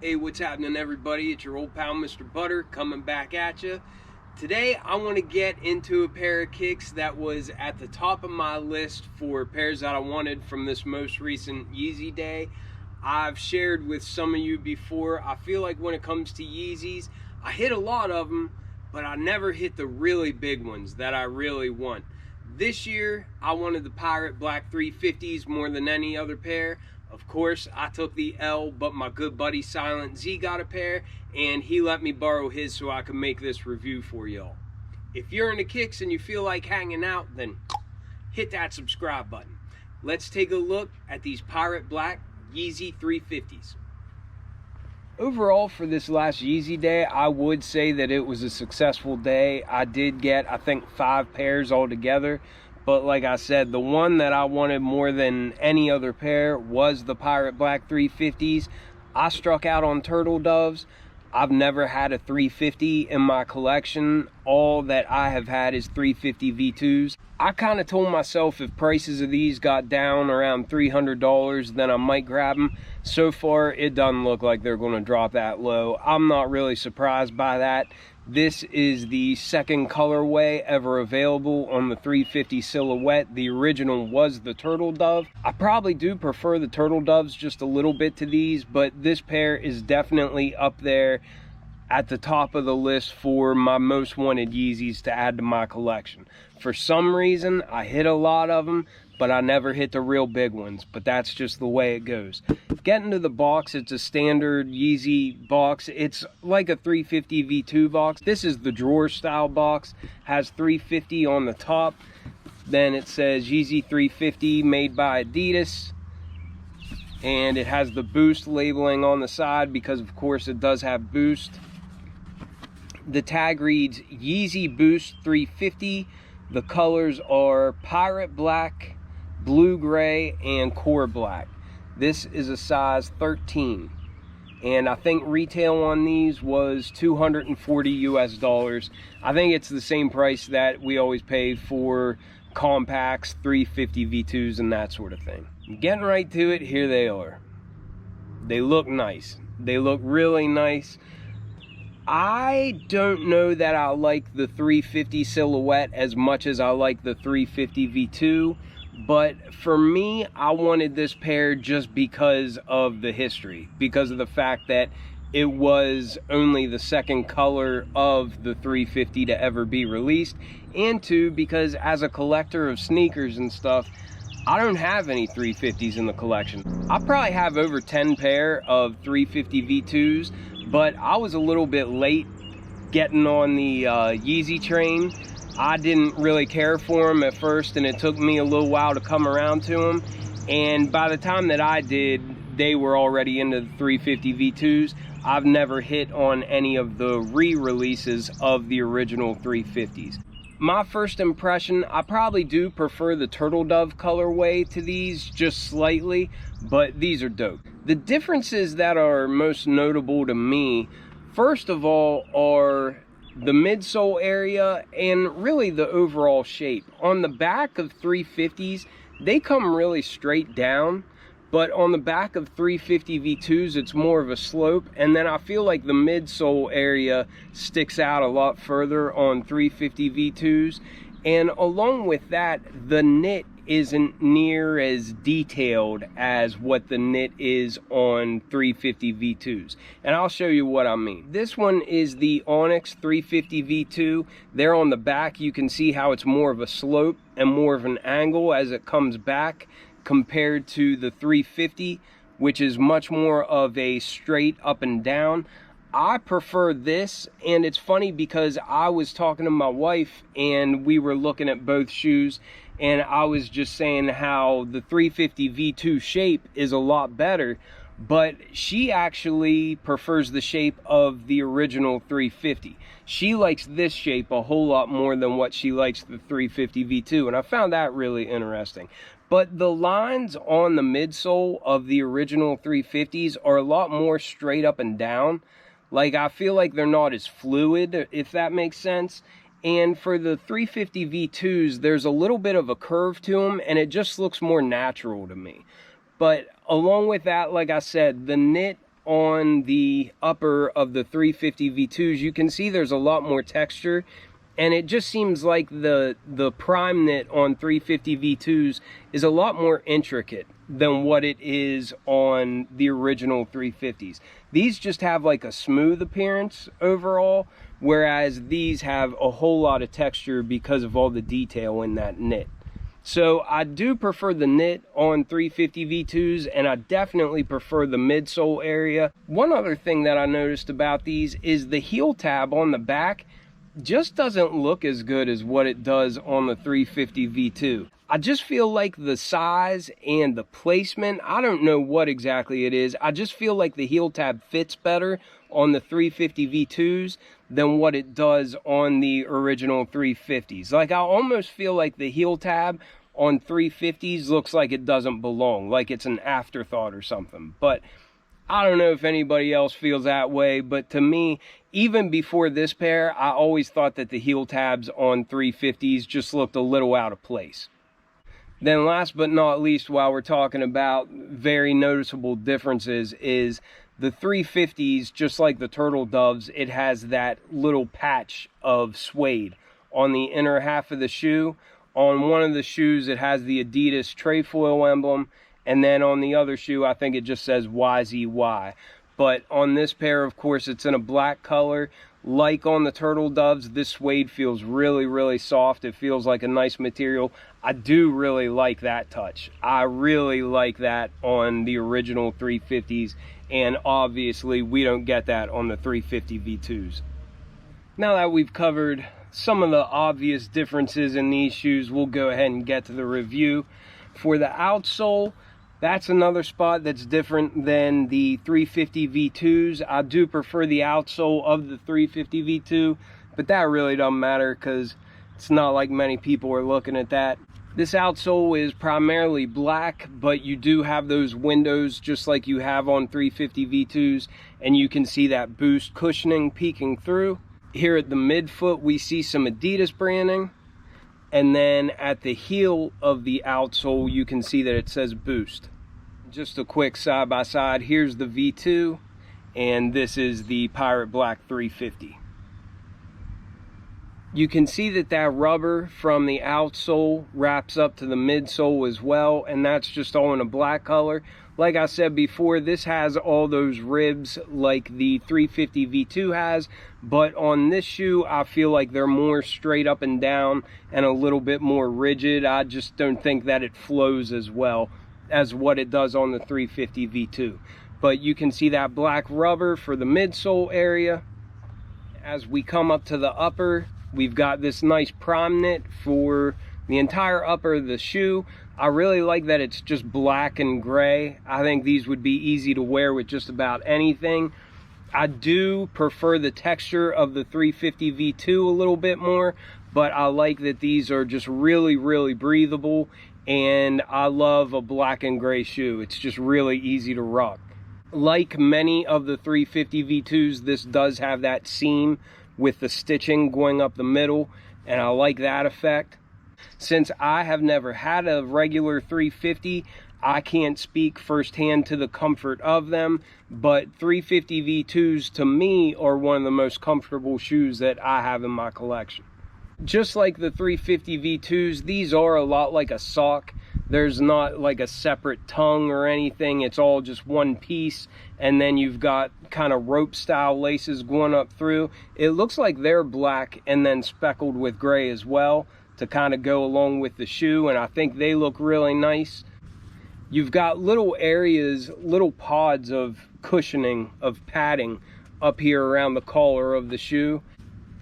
Hey, what's happening, everybody? It's your old pal Mr. Butter coming back at you. Today I want to get into a pair of kicks that was at the top of my list for pairs that I wanted from this most recent Yeezy day. I've shared with some of you before, I feel like when it comes to Yeezys, I hit a lot of them, but I never hit the really big ones that I really want. This year, I wanted the Pirate Black 350s more than any other pair. Of course, I took the L, but my good buddy Silent Z got a pair, and he let me borrow his so I could make this review for y'all. If you're into kicks and you feel like hanging out, then hit that subscribe button. Let's take a look at these Pirate Black Yeezy 350s. Overall, for this last Yeezy day, I would say that it was a successful day. I did get, I think, 5 pairs altogether. But like I said, the one that I wanted more than any other pair was the Pirate Black 350s. I struck out on Turtle Doves. I've never had a 350 in my collection. All that I have had is 350 V2s. I kind of told myself if prices of these got down around $300, then I might grab them. So far, it doesn't look like they're going to drop that low. I'm not really surprised by that. This is the second colorway ever available on the 350 silhouette. The original was the Turtle Dove. I probably do prefer the Turtle Doves just a little bit to these, but this pair is definitely up there at the top of the list for my most wanted Yeezys to add to my collection. For some reason, I hit a lot of them, but I never hit the real big ones, but that's just the way it goes. Getting to the box, it's a standard Yeezy box. It's like a 350 V2 box. This is the drawer style box, has 350 on the top. Then it says Yeezy 350 made by Adidas. And it has the Boost labeling on the side because of course it does have Boost. The tag reads Yeezy Boost 350. The colors are Pirate Black, Blue Gray, and Core Black. This is a size 13. And I think retail on these was $240 US. I think it's the same price that we always pay for compacts, 350 V2s, and that sort of thing. Getting right to it, here they are. They look nice. They look really nice. I don't know that I like the 350 silhouette as much as I like the 350 V2, but for me, I wanted this pair just because of the history, because of the fact that it was only the second color of the 350 to ever be released, and two, because as a collector of sneakers and stuff, I don't have any 350s in the collection. I probably have over 10 pair of 350 V2s, but I was a little bit late getting on the Yeezy train. I didn't really care for them at first, and it took me a little while to come around to them. And by the time that I did, they were already into the 350 V2s. I've never hit on any of the re-releases of the original 350s. My first impression, I probably do prefer the Turtle Dove colorway to these just slightly, but these are dope. The differences that are most notable to me, first of all, are the midsole area and really the overall shape. On the back of 350s, they come really straight down, but on the back of 350 V2s, it's more of a slope, and then I feel like the midsole area sticks out a lot further on 350 V2s, and along with that, the knit isn't near as detailed as what the knit is on 350 V2s, and I'll show you what I mean. This one is the Onyx 350 V2. There on the back, you can see how it's more of a slope and more of an angle as it comes back, compared to the 350, which is much more of a straight up and down. I prefer this, and it's funny because I was talking to my wife and we were looking at both shoes, and I was just saying how the 350 V2 shape is a lot better, but she actually prefers the shape of the original 350. She likes this shape a whole lot more than what she likes the 350 V2, and I found that really interesting. But the lines on the midsole of the original 350s are a lot more straight up and down. Like, I feel like they're not as fluid, if that makes sense. And for the 350 V2s, there's a little bit of a curve to them, and it just looks more natural to me. But along with that, like I said, the knit on the upper of the 350 V2s, you can see there's a lot more texture, and it just seems like the prime knit on 350 V2s is a lot more intricate than what it is on the original 350s. These just have like a smooth appearance overall, whereas these have a whole lot of texture because of all the detail in that knit. So I do prefer the knit on 350 V2s, and I definitely prefer the midsole area. One other thing that I noticed about these is the heel tab on the back just doesn't look as good as what it does on the 350 V2. I just feel like the size and the placement, I don't know what exactly it is. I just feel like the heel tab fits better on the 350 V2s than what it does on the original 350s. Like, I almost feel like the heel tab on 350s looks like it doesn't belong, like it's an afterthought or something. But I don't know if anybody else feels that way, but to me, even before this pair, I always thought that the heel tabs on 350s just looked a little out of place. Then last but not least, while we're talking about very noticeable differences, is the 350s, just like the Turtle Doves, it has that little patch of suede on the inner half of the shoe. On one of the shoes, it has the Adidas trefoil emblem, and then on the other shoe, I think it just says YZY. But on this pair, of course, it's in a black color. Like on the Turtle Doves, this suede feels really, really soft. It feels like a nice material. I do really like that touch. I really like that on the original 350s, and obviously we don't get that on the 350 V2s. Now that we've covered some of the obvious differences in these shoes, we'll go ahead and get to the review. For the outsole, that's another spot that's different than the 350 V2s. I do prefer the outsole of the 350 V2, but that really doesn't matter because it's not like many people are looking at that. This outsole is primarily black, but you do have those windows just like you have on 350 V2s, and you can see that Boost cushioning peeking through. Here at the midfoot, we see some Adidas branding. And then at the heel of the outsole, you can see that it says Boost. Just a quick side by side, here's the V2, and this is the Pirate Black 350. You can see that that rubber from the outsole wraps up to the midsole as well, and that's just all in a black color. Like I said before, this has all those ribs like the 350 V2 has, but on this shoe, I feel like they're more straight up and down and a little bit more rigid. I just don't think that it flows as well as what it does on the 350 V2. But you can see that black rubber for the midsole area. As we come up to the upper, we've got this nice prime knit for the entire upper of the shoe. I really like that it's just black and gray. I think these would be easy to wear with just about anything. I do prefer the texture of the 350 V2 a little bit more, but I like that these are just really, really breathable, and I love a black and gray shoe. It's just really easy to rock. Like many of the 350 V2s, this does have that seam with the stitching going up the middle, and I like that effect. Since I have never had a regular 350, I can't speak firsthand to the comfort of them, but 350 V2s to me are one of the most comfortable shoes that I have in my collection. Just like the 350 V2s, these are a lot like a sock. There's not like a separate tongue or anything. It's all just one piece, and then you've got kind of rope style laces going up through. It looks like they're black and then speckled with gray as well to kind of go along with the shoe, and I think they look really nice. You've got little areas, little pods of cushioning, of padding up here around the collar of the shoe.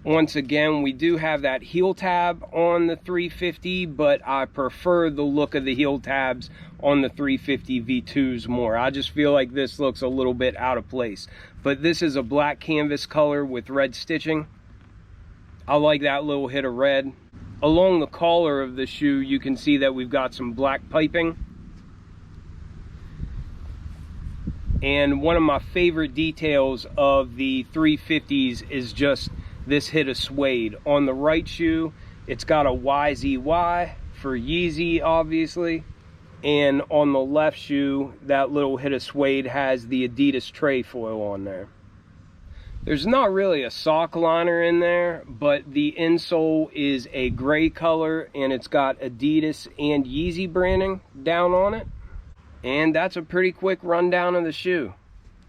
Once again, we do have that heel tab on the 350, but I prefer the look of the heel tabs on the 350 V2s more. I just feel like this looks a little bit out of place. But this is a black canvas color with red stitching. I like that little hit of red. Along the collar of the shoe, you can see that we've got some black piping. And one of my favorite details of the 350s is just this hit of suede. On the right shoe, it's got a YZY for Yeezy, obviously. And on the left shoe, that little hit of suede has the Adidas trefoil on there. There's not really a sock liner in there, but the insole is a gray color and it's got Adidas and Yeezy branding down on it. And that's a pretty quick rundown of the shoe.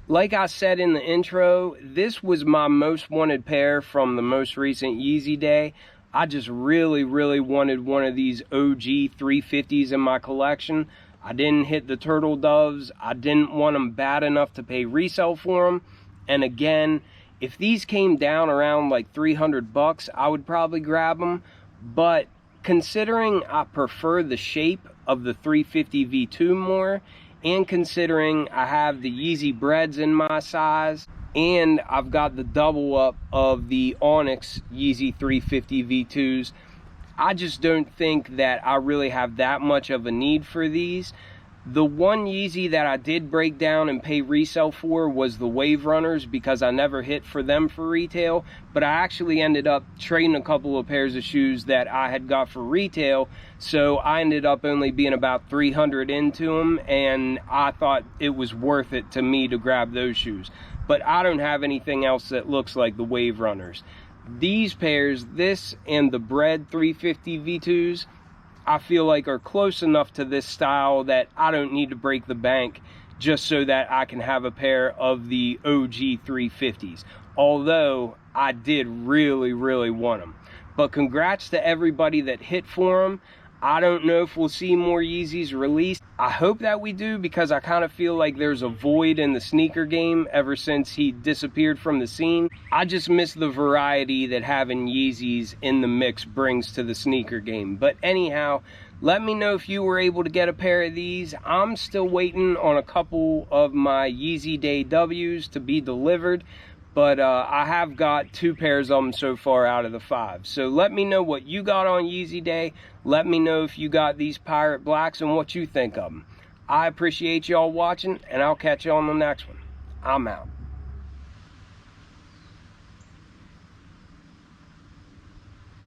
Like I said in the intro, this was my most wanted pair from the most recent Yeezy day. I just really wanted one of these OG 350s in my collection. I didn't hit the turtle doves. I didn't want them bad enough to pay resale for them. And again, if these came down around like 300 bucks, I would probably grab them. But considering I prefer the shape of the 350 V2 more, and considering I have the Yeezy breads in my size, and I've got the double up of the Onyx Yeezy 350 V2s, I just don't think that I really have that much of a need for these. The one Yeezy that I did break down and pay resale for was the Wave Runners, because I never hit for them for retail, but I actually ended up trading a couple of pairs of shoes that I had got for retail, so I ended up only being about 300 into them, and I thought it was worth it to me to grab those shoes. But I don't have anything else that looks like the Wave Runners. These pairs, this and the Bread 350 V2s, I feel like are close enough to this style that I don't need to break the bank just so that I can have a pair of the OG 350s. Although I did really want them. But congrats to everybody that hit for them. I don't know if we'll see more Yeezys released. I hope that we do, because I kind of feel like there's a void in the sneaker game ever since he disappeared from the scene. I just miss the variety that having Yeezys in the mix brings to the sneaker game. But anyhow, let me know if you were able to get a pair of these. I'm still waiting on a couple of my Yeezy Day W's to be delivered. But I have got 2 pairs of them so far out of the 5. So let me know what you got on Yeezy Day. Let me know if you got these Pirate Blacks and what you think of them. I appreciate y'all watching, and I'll catch you on the next one. I'm out.